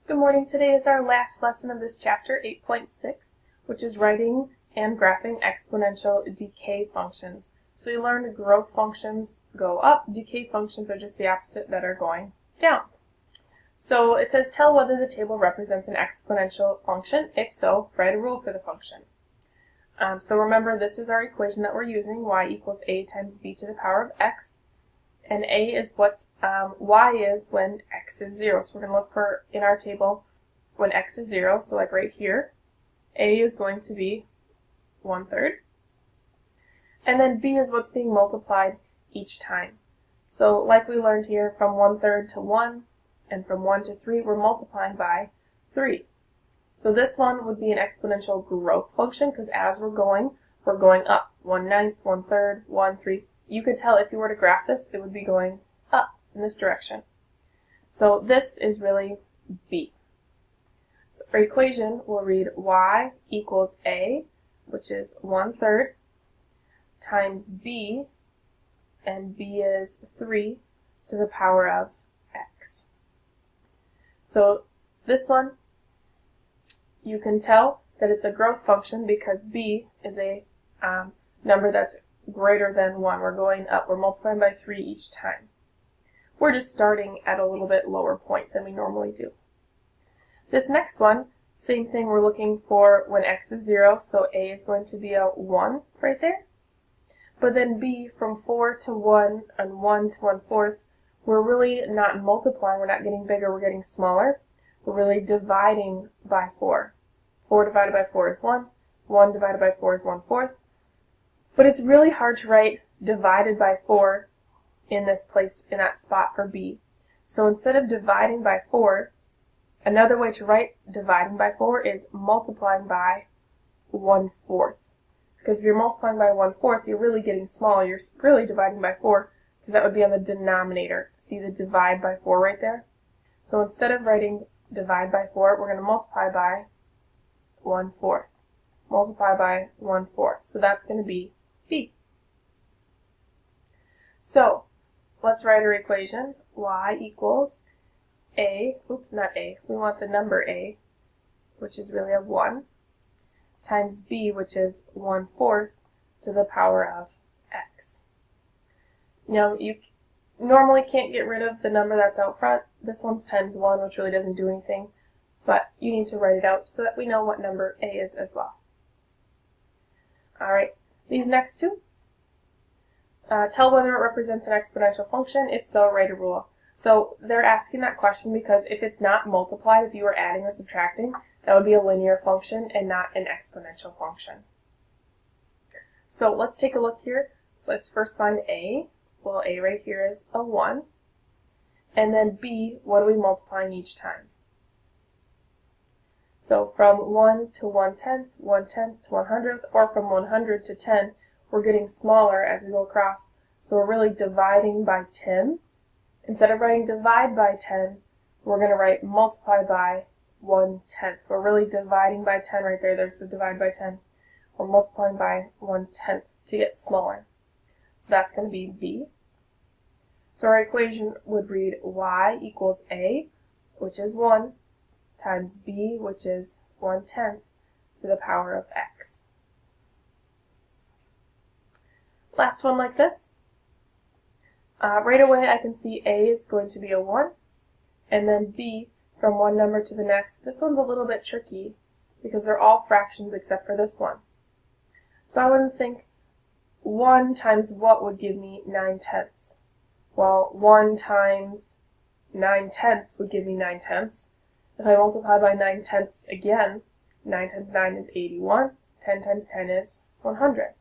Good morning. Today is our last lesson of this chapter, 8.6, which is writing and graphing exponential decay functions. So we learned growth functions go up, decay functions are just the opposite, that are going down. So it says tell whether the table represents an exponential function. If so, write a rule for the function. So remember, this is our equation that we're using, y equals a times b to the power of x. And a is what y is when x is 0. So we're going to look for, in our table, when x is 0, so like right here, a is going to be 1/3. And then b is what's being multiplied each time. So like we learned here, from 1/3 to 1, and from 1 to 3, we're multiplying by 3. So this one would be an exponential growth function, because as we're going up. 1/9, 1/3, 1/3. You could tell if you were to graph this, it would be going up in this direction. So this is really b. So our equation will read y equals a, which is 1/3, times b, and b is 3 to the power of x. So this one, you can tell that it's a growth function because b is a number that's greater than 1. We're going up. We're multiplying by 3 each time. We're just starting at a little bit lower point than we normally do. This next one, same thing, we're looking for when x is 0, so a is going to be a 1 right there. But then b, from 4 to 1 and 1 to 1/4, we're really not multiplying. We're not getting bigger. We're getting smaller. We're really dividing by 4. 4 divided by 4 is 1. 1 divided by 4 is 1/4. But it's really hard to write divided by 4 in this place, in that spot for b. So instead of dividing by 4, another way to write dividing by 4 is multiplying by 1/4. Because if you're multiplying by 1/4, you're really getting small. You're really dividing by 4, because that would be on the denominator. See the divide by 4 right there? So instead of writing divide by 4, we're going to multiply by 1/4. Multiply by 1/4. So that's going to be b. So let's write our equation. Y equals a, oops, not a, we want the number a, which is really a 1, times b, which is 1/4 to the power of x. Now, you normally can't get rid of the number that's out front. This one's times 1, which really doesn't do anything, but you need to write it out so that we know what number a is as well. Alright, these next two, tell whether it represents an exponential function. If so, write a rule. So they're asking that question because if it's not multiplied, if you were adding or subtracting, that would be a linear function and not an exponential function. So let's take a look here. Let's first find a. Well, a right here is a 1. And then b, what are we multiplying each time? So from 1 to 1/10, 1/10 to 1/100th, or from 100 to 10, we're getting smaller as we go across. So we're really dividing by 10. Instead of writing divide by 10, we're going to write multiply by 1/10. We're really dividing by 10 right there. There's the divide by 10. We're multiplying by 1/10 to get smaller. So that's going to be b. So our equation would read y equals a, which is 1, times b, which is 1/10 to the power of x. Last one like this. Right away I can see a is going to be a 1, and then b, from one number to the next. This one's a little bit tricky because they're all fractions except for this one. So I want to think 1 times what would give me 9/10. Well, 1 times 9/10 would give me 9/10. If I multiply by 9/10 again, 9 times 9 is 81, 10 times 10 is 100.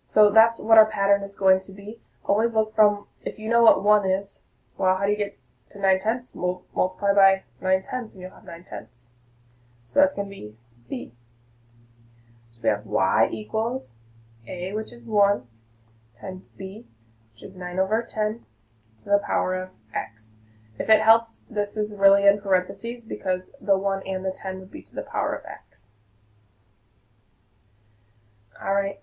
So that's what our pattern is going to be. Always look from, if you know what 1 is, well, how do you get to 9/10? Multiply by 9/10 and you'll have 9/10. So that's going to be b. So we have y equals a, which is 1, times b, which is 9/10, to the power of x. If it helps, this is really in parentheses because the 1 and the 10 would be to the power of x. Alright.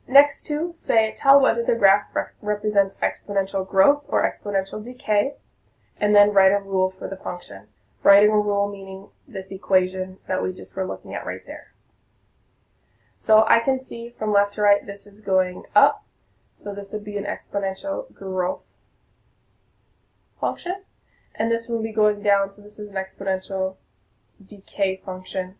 Next two say, tell whether the graph represents exponential growth or exponential decay. and then write a rule for the function. Writing a rule meaning this equation that we just were looking at right there. So I can see from left to right this is going up, so this would be an exponential growth function, and this will be going down, so this is an exponential decay function.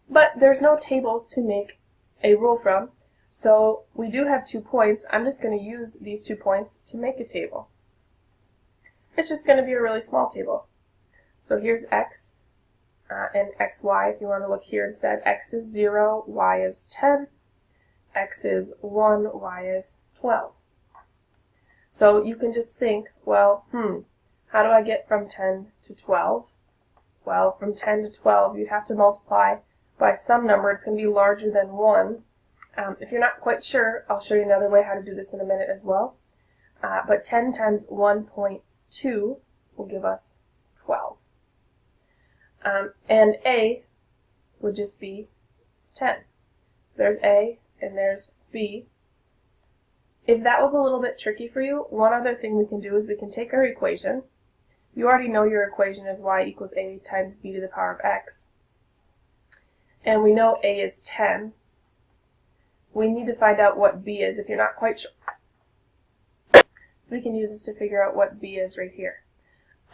But there's no table to make a rule from, so we do have 2 points. I'm just going to use these 2 points to make a table. It's just going to be a really small table. So here's x and xy. If you want to look here instead, x is 0, y is 10, x is 1, y is 12. So you can just think, well, how do I get from 10 to 12? Well, from 10 to 12, you'd have to multiply by some number. It's going to be larger than 1. If you're not quite sure, I'll show you another way how to do this in a minute as well. But 10 times 1.2 will give us 12. And a would just be 10. So there's a and there's b. If that was a little bit tricky for you, one other thing we can do is we can take our equation. You already know your equation is y equals a times b to the power of x. And we know a is 10. We need to find out what b is if you're not quite sure. So we can use this to figure out what b is right here.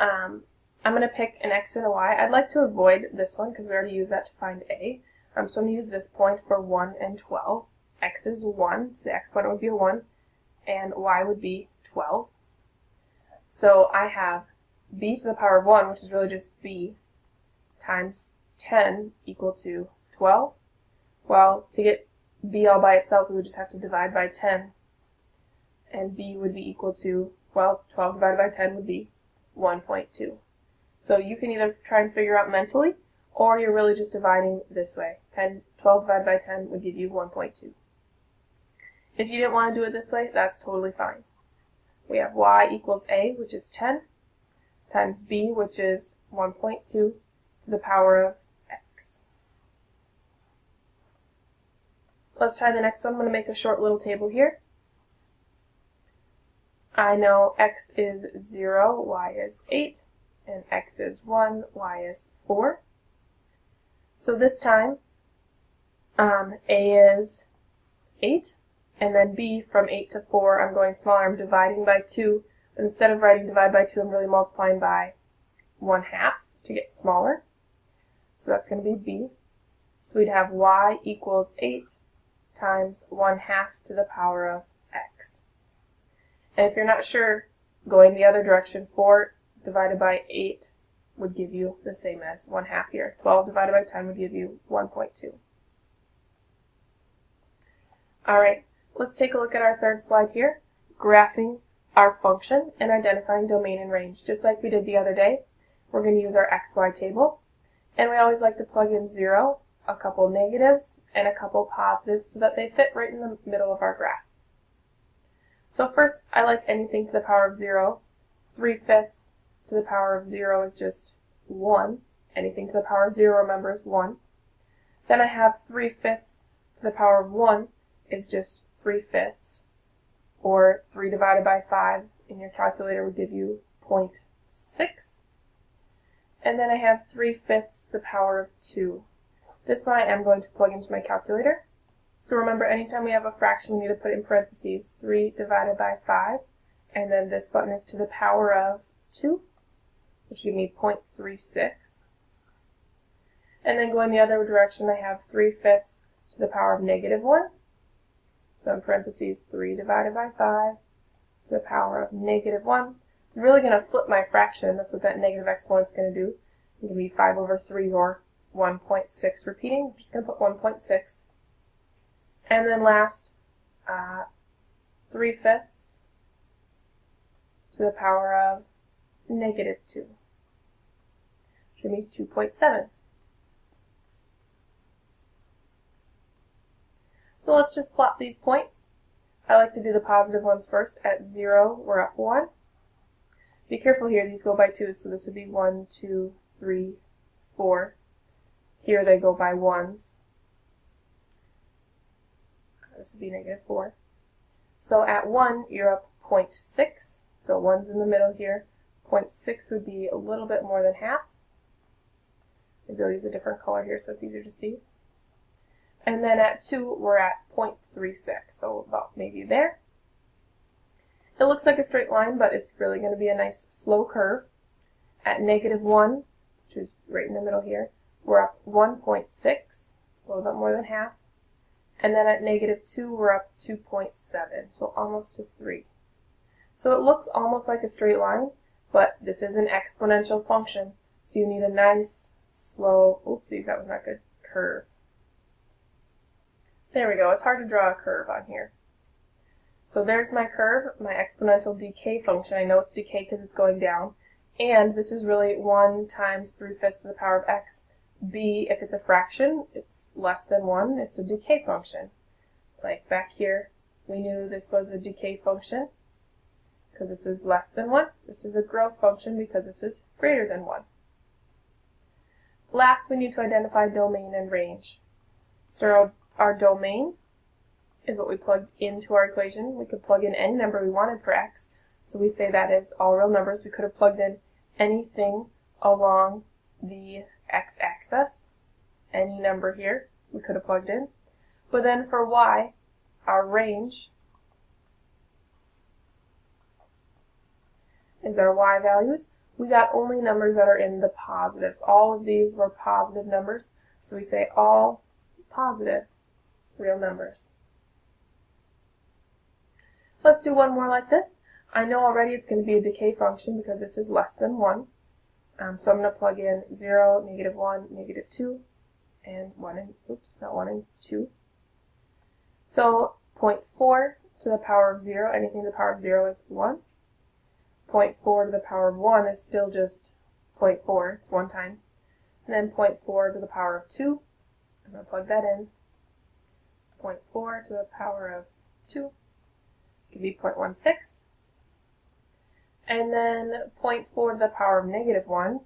I'm going to pick an x and a y. I'd like to avoid this one because we already used that to find a. So I'm going to use this point for 1 and 12. X is 1, so the exponent would be a 1, and y would be 12. So I have b to the power of 1, which is really just b, times 10 equal to 12. Well, to get b all by itself, we would just have to divide by 10, and b would be equal to, well, 12 divided by 10 would be 1.2. So you can either try and figure out mentally, or you're really just dividing this way. 12 divided by 10 would give you 1.2. If you didn't want to do it this way, that's totally fine. We have y equals a, which is 10, times b, which is 1.2, to the power of x. Let's try the next one. I'm going to make a short little table here. I know x is 0, y is 8, and x is 1, y is 4. So this time, a is 8, and then b from 8 to 4, I'm going smaller. I'm dividing by 2. But instead of writing divide by 2, I'm really multiplying by 1/2 to get smaller. So that's going to be b. So we'd have y equals 8 times 1/2 to the power of x. And if you're not sure, going the other direction, 4 divided by 8 would give you the same as 1/2 here. 12 divided by 10 would give you 1.2. Alright, let's take a look at our third slide here, graphing our function and identifying domain and range. Just like we did the other day, we're going to use our xy table, and we always like to plug in 0, a couple negatives, and a couple positives so that they fit right in the middle of our graph. So first, I like anything to the power of 0. 3/5 to the power of 0 is just 1. Anything to the power of 0, remember, is 1. Then I have 3/5 to the power of 1 is just 3/5, or 3 divided by 5 in your calculator would give you 0.6. And then I have 3/5 to the power of 2. This one I am going to plug into my calculator. So remember, anytime we have a fraction, we need to put in parentheses 3 divided by 5, and then this button is to the power of 2, which would give me 0.36. And then going the other direction, I have 3/5 to the power of -1. So in parentheses, 3 divided by 5 to the power of -1. It's really going to flip my fraction. That's what that negative exponent is going to do. It's going to be 5 over 3 or 1.6 repeating. I'm just going to put 1.6. And then last, 3/5 to the power of -2. Which would be 2.7. So let's just plot these points. I like to do the positive ones first. At 0, we're up 1. Be careful here, these go by 2, so this would be 1, 2, 3, 4. Here they go by 1s. This would be -4. So at 1, you're up 0.6. So 1's in the middle here. 0.6 would be a little bit more than half. Maybe I'll use a different color here so it's easier to see. And then at 2, we're at 0.36, so about maybe there. It looks like a straight line, but it's really going to be a nice slow curve. At -1, which is right in the middle here, we're up 1.6, a little bit more than half. And then at -2, we're up 2.7, so almost to 3. So it looks almost like a straight line, but this is an exponential function, so you need a nice, slow, oopsies, that was not good, curve. There we go. It's hard to draw a curve on here. So there's my curve, my exponential decay function. I know it's decay because it's going down. And this is really 1 times 3/5 to the power of x. b, if it's a fraction, it's less than 1. It's a decay function. Like back here, we knew this was a decay function because this is less than 1. This is a growth function because this is greater than 1. Last, we need to identify domain and range. So our domain is what we plugged into our equation. We could plug in any number we wanted for x. So we say that is all real numbers. We could have plugged in anything along the x-axis. Any number here we could have plugged in. But then for y, our range is our y values. We got only numbers that are in the positives. All of these were positive numbers. So we say all positive real numbers. Let's do one more like this. I know already it's going to be a decay function because this is less than 1. So I'm going to plug in 0, -1, -2, and 1 and, oops, not 1 and 2. So 0.4 to the power of 0, anything to the power of 0 is 1. 0.4 to the power of 1 is still just 0.4, it's 1 time. And then 0.4 to the power of 2, I'm going to plug that in. 0.4 to the power of 2 could be 0.16. And then 0.4 to the power of -1,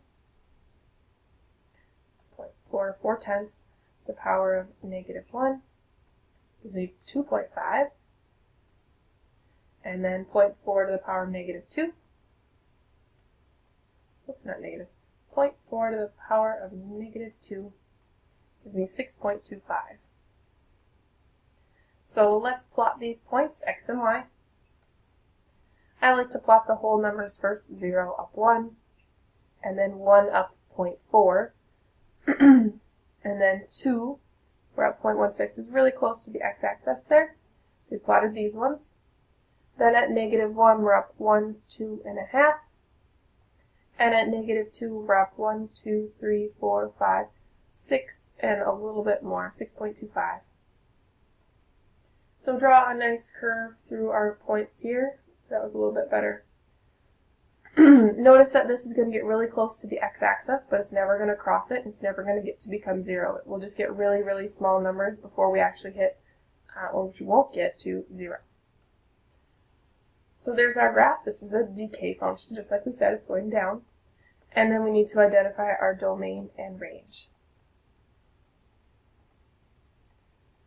0.4 4/10 to the power of -1 gives me 2.5. And then 0.4 to the power of -2, oops, not negative, 0.4 to the power of -2 gives me 6.25. So let's plot these points, x and y. I like to plot the whole numbers first, 0 up 1, and then 1 up 0.4, and then 2, we're at 0.16, is really close to the x-axis there. We plotted these ones. Then at -1, we're up 1, 2.5, and at -2, we're up 1, 2, 3, 4, 5, 6, and a little bit more, 6.25. So draw a nice curve through our points here. That was a little bit better. Notice that this is going to get really close to the x-axis, but it's never going to cross it. It's never going to get to become 0. It will just get really, really small numbers before we actually hit, or we won't get to 0. So there's our graph. This is a decay function, just like we said, it's going down. And then we need to identify our domain and range.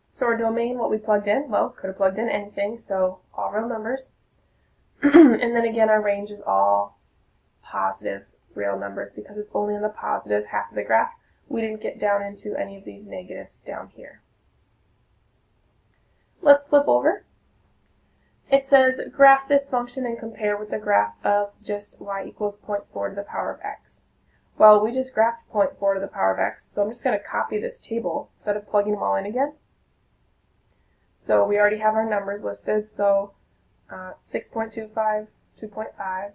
So our domain, what we plugged in, well, could have plugged in anything, so all real numbers. And then again, our range is all positive real numbers because it's only in the positive half of the graph. We didn't get down into any of these negatives down here. Let's flip over. It says graph this function and compare with the graph of just y equals 0.4 to the power of x. Well, we just graphed 0.4 to the power of x, so I'm just going to copy this table instead of plugging them all in again. So we already have our numbers listed, so 6.25, 2.5,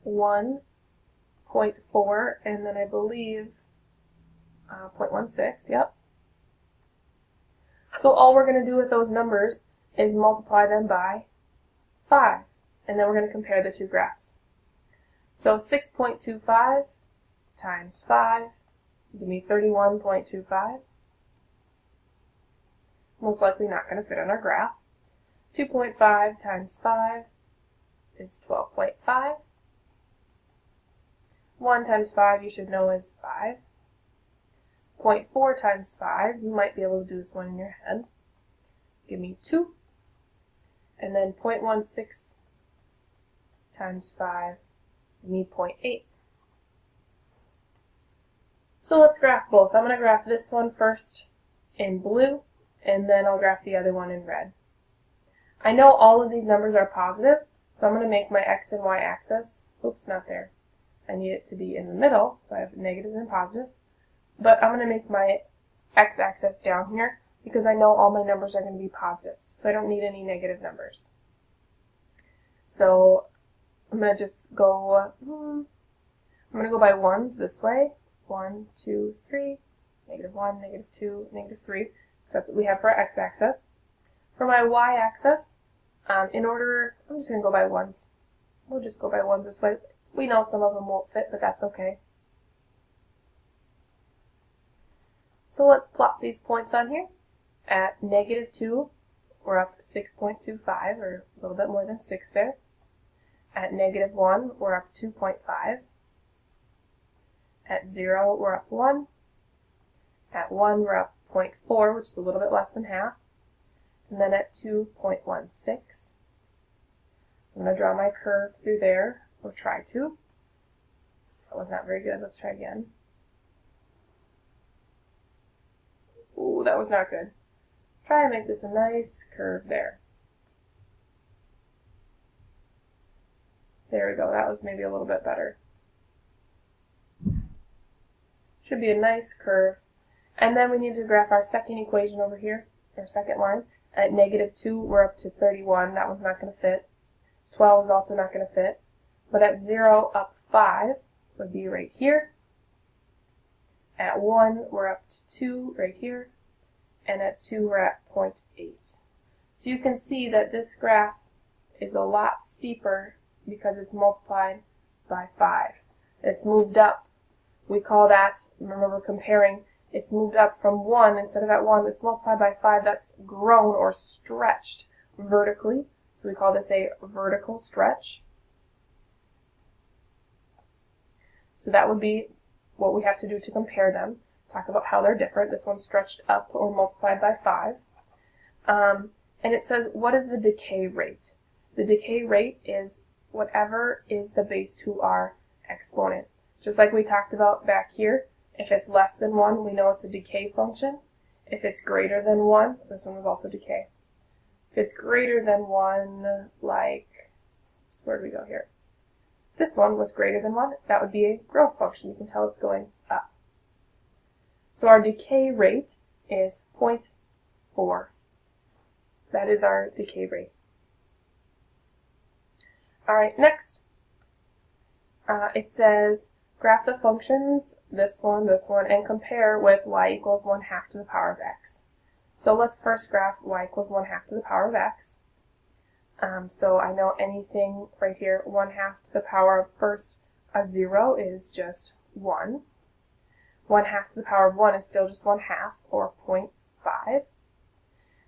1.4, and then I believe 0.16, yep. So all we're going to do with those numbers is multiply them by 5, and then we're going to compare the two graphs. So 6.25 times 5 give me 31.25. Most likely not going to fit on our graph. 2.5 times 5 is 12.5. 1 times 5 you should know is 5. 0.4 times 5, you might be able to do this one in your head. Give me 2. And then 0.16 times 5, we need 0.8. So let's graph both. I'm going to graph this one first in blue, and then I'll graph the other one in red. I know all of these numbers are positive, so I'm going to make my x and y axis, oops, not there. I need it to be in the middle, so I have negatives and positives. But I'm going to make my x-axis down here because I know all my numbers are going to be positives, so I don't need any negative numbers. So I'm going to just go, I'm going to go by ones this way. 1, 2, 3, -1, -2, -3. So that's what we have for our x-axis. For my y-axis, I'm just going to go by ones. We'll just go by ones this way. We know some of them won't fit, but that's okay. So let's plot these points on here. At -2, we're up 6.25, or a little bit more than 6 there. At -1, we're up 2.5. At 0, we're up 1. At 1, we're up 0.4, which is a little bit less than half. And then at 2.16. So I'm going to draw my curve through there, or try to. That was not very good. Let's try again. Ooh, that was not good. Try and make this a nice curve there. There we go. That was maybe a little bit better. Should be a nice curve. And then we need to graph our second equation over here, our second line. At -2, we're up to 31. That one's not going to fit. 12 is also not going to fit. But at 0, up 5 would be right here. At 1, we're up to 2 right here. And at 2, we're at 0.8. So you can see that this graph is a lot steeper because it's multiplied by 5. It's moved up. We call that, remember we're comparing, it's moved up from 1 instead of at 1. It's multiplied by 5. That's grown or stretched vertically. So we call this a vertical stretch. So that would be what we have to do to compare them. Talk about how they're different. This one's stretched up or multiplied by 5. And it says, what is the decay rate? The decay rate is whatever is the base to our exponent. Just like we talked about back here, if it's less than 1, we know it's a decay function. If it's greater than 1, this one was also decay. If it's greater than 1, like, where do we go here? This one was greater than 1, that would be a growth function. You can tell it's going up. So our decay rate is 0.4. That is our decay rate. Alright, next. It says, graph the functions, this one, and compare with y equals 1/2 to the power of x. So let's first graph y equals 1/2 to the power of x. So I know anything right here, 1/2 to the power of first a 0 is just 1. 1/2 to the power of 1 is still just 1/2, or 0.5.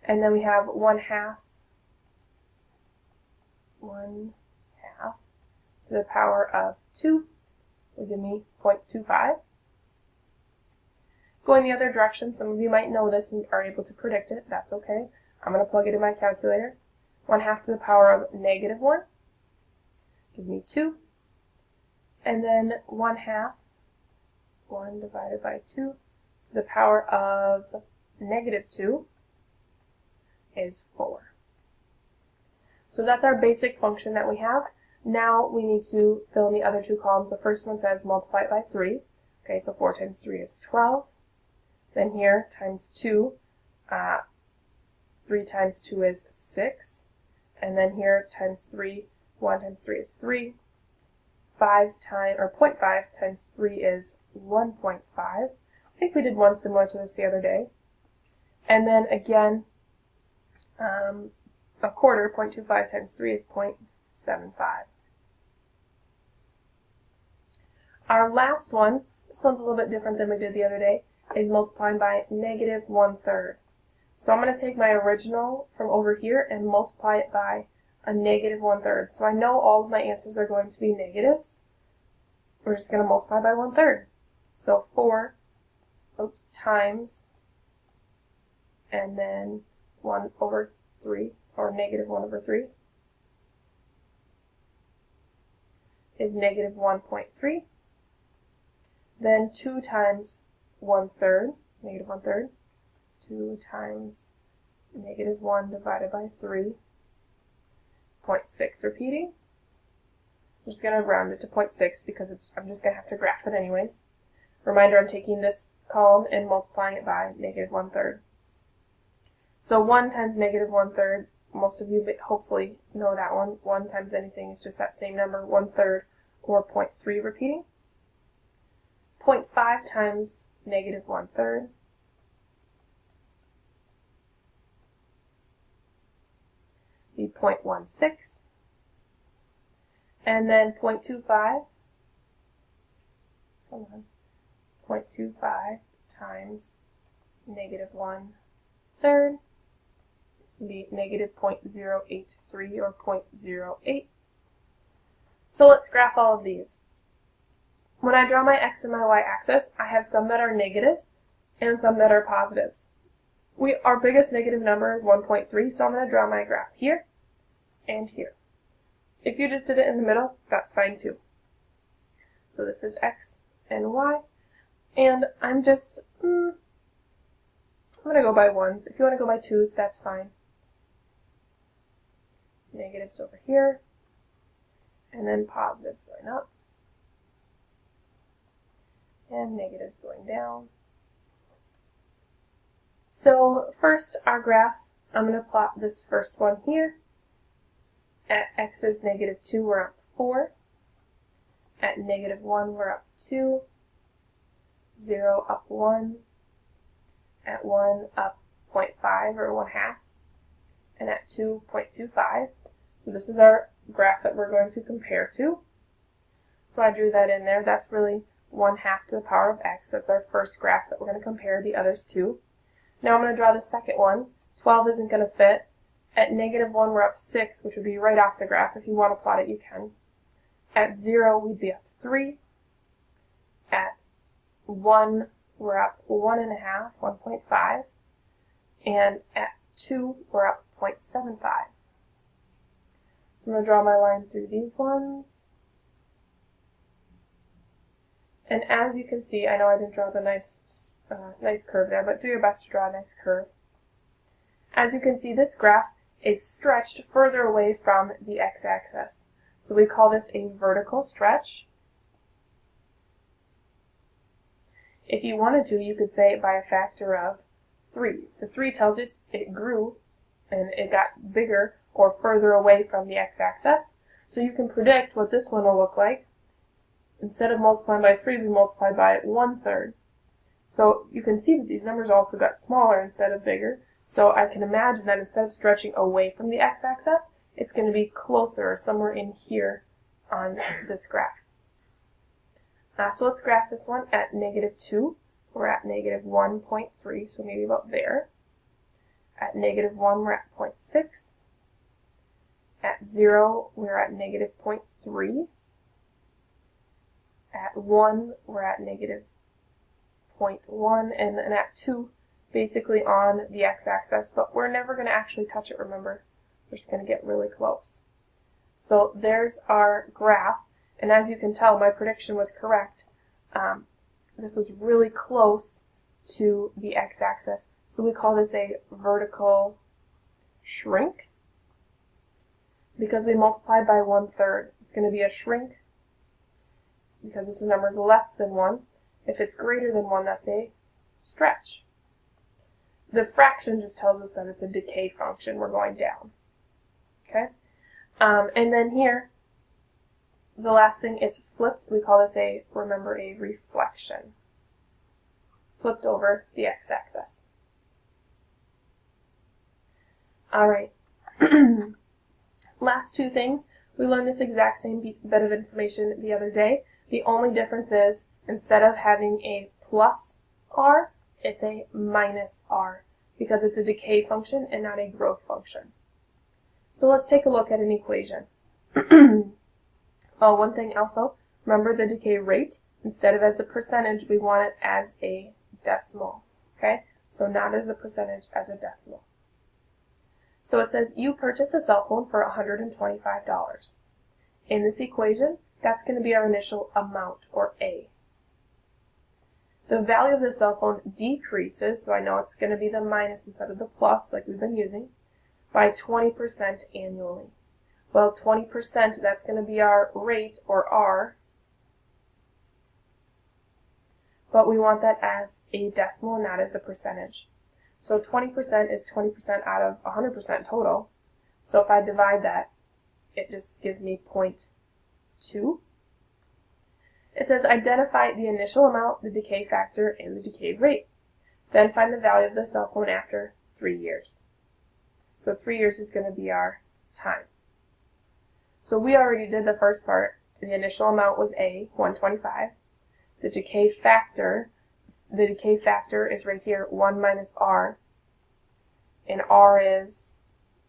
And then we have 1/2 to the power of 2 will give me 0.25. Going the other direction, some of you might know this and are able to predict it. That's okay. I'm going to plug it in my calculator. 1/2 to the power of -1 gives me 2. And then 1/2, 1 divided by 2 to the power of -2 is 4. So that's our basic function that we have. Now we need to fill in the other two columns. The first one says multiply it by 3. Okay, so 4 times 3 is 12. Then here, times 2. 3 times 2 is 6. And then here, times 3. 1 times 3 is 3. 0.5 times 3 is 1.5. I think we did one similar to this the other day. And then again, a quarter, 0.25 times 3 is 0.75. Our last one, this one's a little bit different than we did the other day, is multiplying by -1/3. So I'm going to take my original from over here and multiply it by a -1/3. So I know all of my answers are going to be negatives. We're just going to multiply by 1/3. So 4 times, and then 1/3, or negative 1 over 3, is negative 1.3. Then 2 times 1/3, negative 1/3, 2 times negative 1 divided by 3, 0.6 repeating. I'm just going to round it to 0.6 because I'm just going to have to graph it anyways. Reminder, I'm taking this column and multiplying it by negative 1/3. So 1 times negative 1/3, most of you hopefully know that one. 1 times anything is just that same number, 1/3 or 0.3 repeating. 0.5 times negative 1/3 be 0.16. And then 0.25, 0.25 times negative 1/3 be negative 0.083 or 0.08. So let's graph all of these. When I draw my x and my y axis, I have some that are negatives and some that are positives. Our biggest negative number is 1.3, so I'm going to draw my graph here and here. If you just did it in the middle, that's fine too. So this is x and y, and I'm going to go by ones. If you want to go by twos, that's fine. Negatives over here, and then positives going up, and negatives going down. So first, our graph, I'm going to plot this first one here. At x is negative 2, we're up 4. At negative 1, we're up 2. 0 up 1. At 1, up 0.5 or 1/2. And at 2, 0.25. So this is our graph that we're going to compare to. So I drew that in there. That's really 1/2 to the power of x. That's our first graph that we're going to compare the others to. Now I'm going to draw the second one. 12 isn't going to fit. At negative 1, we're up 6, which would be right off the graph. If you want to plot it, you can. At 0, we'd be up 3. At 1, we're up 1.5, 1.5. And at 2, we're up 0.75. So I'm going to draw my line through these ones. And as you can see, I know I didn't draw the nice curve there, but do your best to draw a nice curve. As you can see, this graph is stretched further away from the x-axis. So we call this a vertical stretch. If you wanted to, you could say it by a factor of 3. The 3 tells us it grew and it got bigger or further away from the x-axis. So you can predict what this one will look like. Instead of multiplying by 3, we multiply by 1/3. So you can see that these numbers also got smaller instead of bigger. So I can imagine that instead of stretching away from the x-axis, it's going to be closer, somewhere in here on this graph. So let's graph this one at negative 2. We're at negative 1.3, so maybe about there. At negative 1, we're at 0.6. At 0, we're at negative 0.3. At 1, we're at negative 0.1, and then at 2, basically on the x-axis, but we're never going to actually touch it, remember. We're just going to get really close. So there's our graph, and as you can tell, my prediction was correct. This was really close to the x-axis, so we call this a vertical shrink. Because we multiplied by 1/3, it's going to be a shrink because this number is less than 1. If it's greater than 1, that's a stretch. The fraction just tells us that it's a decay function. We're going down. Okay? And then here, the last thing, it's flipped. We call this remember, a reflection. Flipped over the x-axis. Alright. Last two things. We learned this exact same bit of information the other day. The only difference is, instead of having a plus r, it's a minus r, because it's a decay function and not a growth function. So let's take a look at an equation. Oh, one thing also, remember the decay rate. Instead of as a percentage, we want it as a decimal. Okay? So not as a percentage, as a decimal. So it says you purchased a cell phone for $125. In this equation, that's going to be our initial amount, or A. The value of the cell phone decreases, so I know it's going to be the minus instead of the plus like we've been using, by 20% annually. Well, 20%, that's going to be our rate, or R, but we want that as a decimal, not as a percentage. So 20% is 20% out of 100% total. So if I divide that, it just gives me 0.2. It says identify the initial amount, the decay factor, and the decay rate. Then find the value of the cell phone after 3 years. So 3 years is going to be our time. So we already did the first part. The initial amount was A, 125. The decay factor is right here, 1 minus R. And R is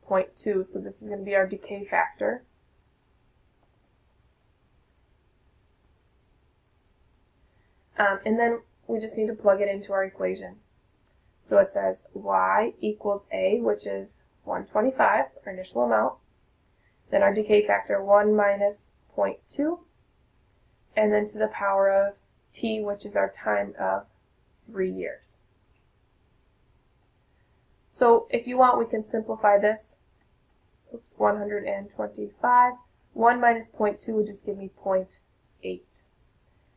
0.2, so this is going to be our decay factor. And then we just need to plug it into our equation. So it says y equals A, which is 125, our initial amount. Then our decay factor, 1 minus 0.2. And then to the power of t, which is our time of 3 years. So if you want, we can simplify this. 125. 1 minus 0.2 would just give me 0.8.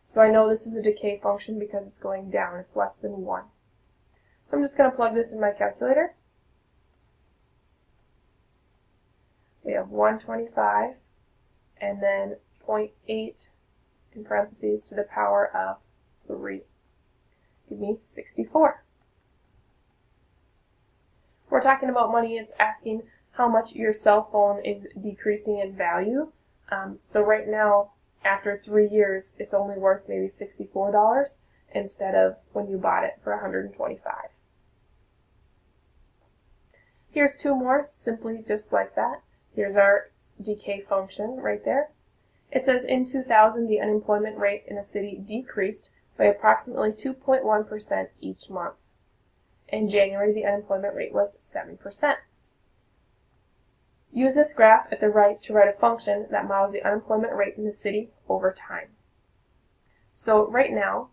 So I know this is a decay function because it's going down. It's less than 1. So I'm just going to plug this in my calculator. We have 125 and then 0.8 in parentheses to the power of 3. Give me 64. We're talking about money. It's asking how much your cell phone is decreasing in value. So right now, after 3 years, it's only worth maybe $64 instead of when you bought it for $125. Here's 2 more, simply just like that. Here's our decay function right there. It says in 2000, the unemployment rate in a city decreased by approximately 2.1% each month. In January, the unemployment rate was 7%. Use this graph at the right to write a function that models the unemployment rate in the city over time. So right now,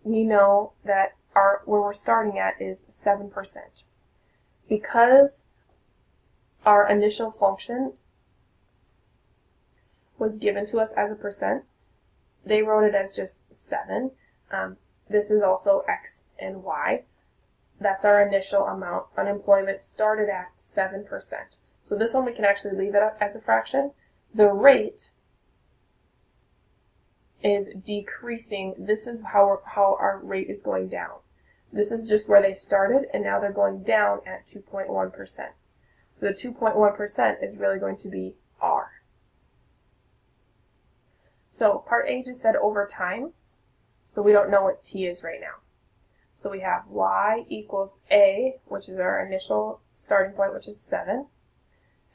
we know that where we're starting at is 7%. Because our initial function was given to us as a percent, they wrote it as just 7. This is also x and y. That's our initial amount. Unemployment started at 7%. So this one we can actually leave it as a fraction. The rate is decreasing. This is how our rate is going down. This is just where they started, and now they're going down at 2.1%. So the 2.1% is really going to be R. So part A just said over time, so we don't know what t is right now. So we have y equals A, which is our initial starting point, which is 7.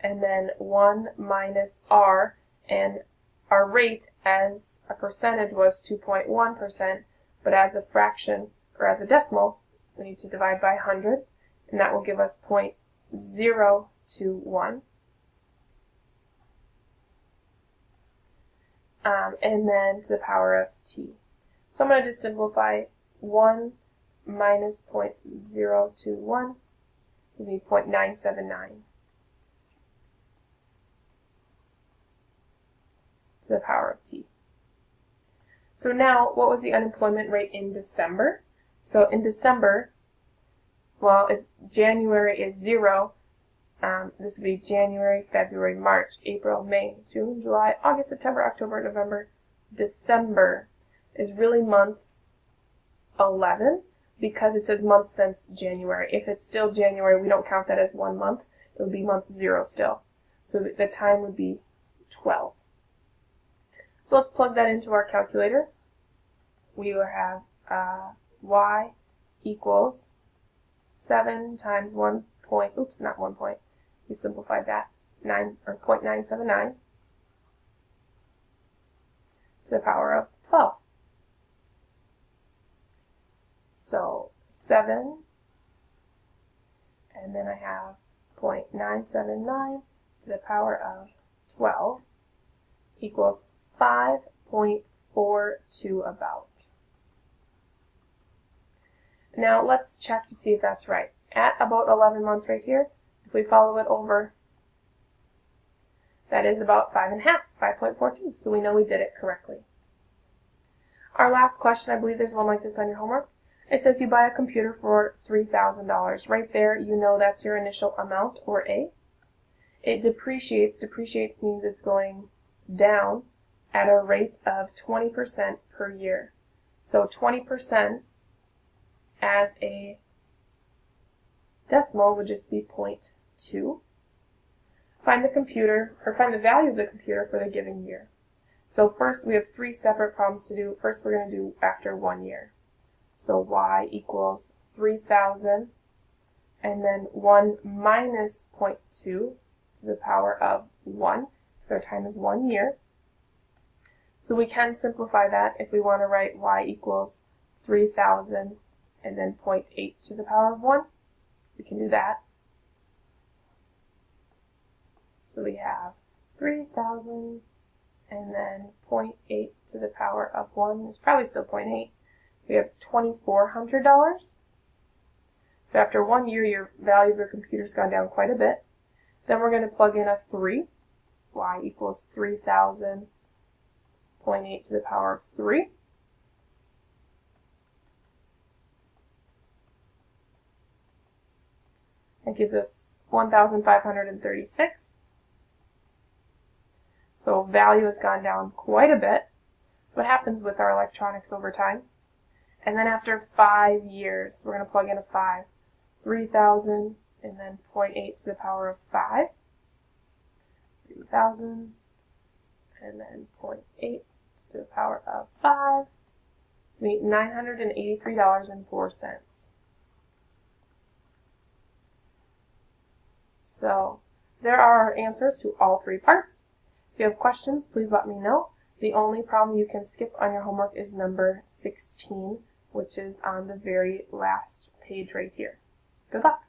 And then 1 minus R, and our rate as a percentage was 2.1%, but as a fraction, or as a decimal, we need to divide by 100, and that will give us 0.021. And then to the power of t. So I'm going to just simplify 1 minus 0.021, give me 0.979. To the power of t. So now, what was the unemployment rate in December? So in December, well, if January is 0, this would be January, February, March, April, May, June, July, August, September, October, November. December is really month 11 because it says month since January. If it's still January, we don't count that as 1 month. It would be month 0 still. So the time would be 12. So let's plug that into our calculator. We will have y equals 7 times 1 point, oops, not 1 point, we simplified that, 0.979 to the power of 12. So 7, and then I have 0.979 to the power of 12 equals 5.42 about. Now let's check to see if that's right. At about 11 months right here, if we follow it over, that is about 5.42, so we know we did it correctly. Our last question, I believe there's one like this on your homework. It says you buy a computer for $3,000. Right there, you know that's your initial amount, or A. It depreciates. Depreciates means it's going down at a rate of 20% per year. So 20% as a decimal would just be 0.2. Find the computer, or find the value of the computer for the given year. So first we have 3 separate problems to do. First we're going to do after 1 year. So y equals 3,000, and then 1 minus 0.2 to the power of 1, because our time is 1 year. So we can simplify that if we want to write y equals 3,000 and then 0.8 to the power of 1. We can do that. So we have 3,000 and then 0.8 to the power of 1. It's probably still 0.8. We have $2,400. So after 1 year, your value of your computer's gone down quite a bit. Then we're going to plug in a 3. Y equals 3,000, 0.8 to the power of 3. That gives us 1,536. So value has gone down quite a bit. That's what happens with our electronics over time. And then after 5 years, we're going to plug in a 5. 3,000 and then 0.8 to the power of 5. 3,000 and then 0.8 to the power of 5. We need $983.04. So there are our answers to all 3 parts. If you have questions, please let me know. The only problem you can skip on your homework is number 16, which is on the very last page right here. Good luck!